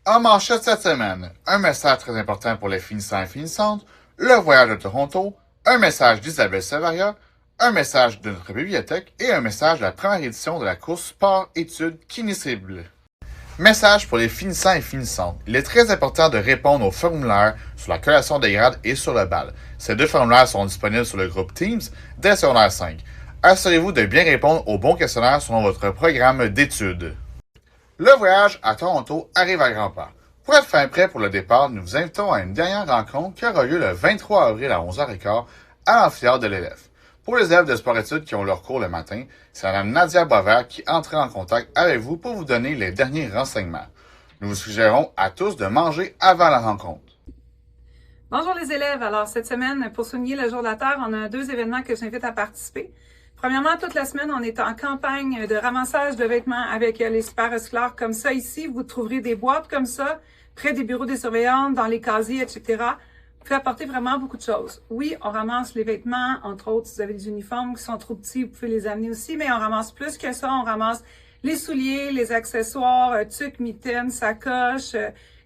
En manchette cette semaine, un message très important pour les finissants et finissantes, le voyage de Toronto, un message d'Isabelle Savaria, un message de notre bibliothèque et un message de la première édition de la course Sport-Études Kinécible. Message pour les finissants et finissantes. Il est très important de répondre aux formulaires sur la collation des grades et sur le bal. Ces deux formulaires sont disponibles sur le groupe Teams dès secondaire 5. Assurez-vous de bien répondre aux bons questionnaires selon votre programme d'études. Le voyage à Toronto arrive à grands pas. Pour être fin prêt pour le départ, nous vous invitons à une dernière rencontre qui aura lieu le 23 avril à 11h15 à l'amphithéâtre de l'élève. Pour les élèves de sport-études qui ont leur cours le matin, c'est Mme Nadia Boisvert qui entrera en contact avec vous pour vous donner les derniers renseignements. Nous vous suggérons à tous de manger avant la rencontre. Bonjour les élèves. Alors cette semaine, pour souligner le Jour de la Terre, on a deux événements que j'invite à participer. Premièrement, toute la semaine, on est en campagne de ramassage de vêtements avec les super recycleurs comme ça ici. Vous trouverez des boîtes comme ça, près des bureaux des surveillantes, dans les casiers, etc. Vous pouvez apporter vraiment beaucoup de choses. Oui, on ramasse les vêtements, entre autres, si vous avez des uniformes qui sont trop petits, vous pouvez les amener aussi, mais on ramasse plus que ça. On ramasse les souliers, les accessoires, tuques, mitaines, sacoches,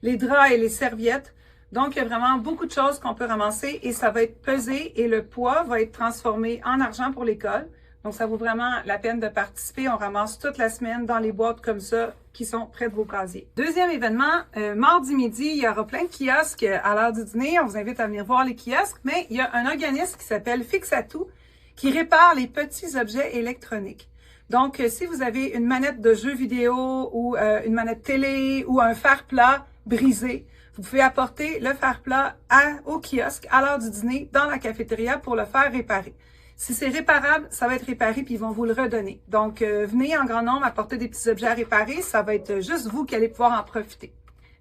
les draps et les serviettes. Donc, il y a vraiment beaucoup de choses qu'on peut ramasser et ça va être pesé et le poids va être transformé en argent pour l'école. Donc, ça vaut vraiment la peine de participer. On ramasse toute la semaine dans les boîtes comme ça qui sont près de vos casiers. Deuxième événement, mardi midi, il y aura plein de kiosques à l'heure du dîner. On vous invite à venir voir les kiosques, mais il y a un organisme qui s'appelle Fixatou qui répare les petits objets électroniques. Donc, si vous avez une manette de jeu vidéo ou une manette télé ou un fer-plat brisé, vous pouvez apporter le fer-plat au kiosque à l'heure du dîner dans la cafétéria pour le faire réparer. Si c'est réparable, ça va être réparé puis ils vont vous le redonner. Donc, venez en grand nombre apporter des petits objets à réparer. Ça va être juste vous qui allez pouvoir en profiter.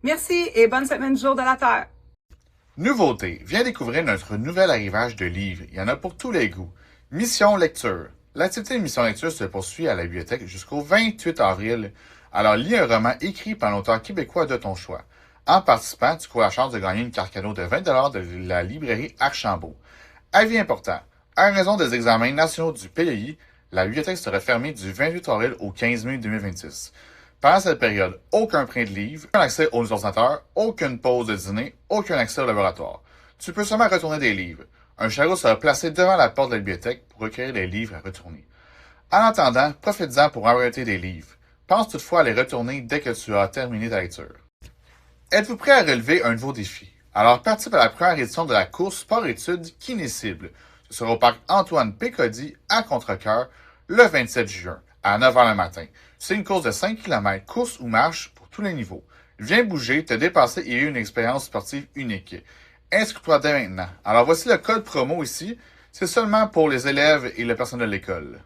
Merci et bonne semaine du Jour de la Terre. Nouveauté, viens découvrir notre nouvel arrivage de livres. Il y en a pour tous les goûts. Mission lecture. L'activité Mission lecture se poursuit à la bibliothèque jusqu'au 28 avril. Alors, lis un roman écrit par un auteur québécois de ton choix. En participant, tu cours la chance de gagner une carte cadeau de 20 $ de la librairie Archambault. Avis important. À raison des examens nationaux du PEI, la bibliothèque sera fermée du 28 avril au 15 mai 2026. Pendant cette période, aucun prêt de livres, aucun accès aux ordinateurs, aucune pause de dîner, aucun accès au laboratoire. Tu peux seulement retourner des livres. Un chariot sera placé devant la porte de la bibliothèque pour recueillir les livres à retourner. En attendant, profite-en pour emprunter des livres. Pense toutefois à les retourner dès que tu as terminé ta lecture. Êtes-vous prêt à relever un nouveau défi? Alors participe à la première édition de la course Sport-Études Kinécible. Ce sera au parc Antoine Pécody à Contrecœur le 27 juin à 9h le matin. C'est une course de 5 km, course ou marche pour tous les niveaux. Viens bouger, te dépasser et vivre une expérience sportive unique. Inscris-toi dès maintenant. Alors voici le code promo ici. C'est seulement pour les élèves et le personnel de l'école.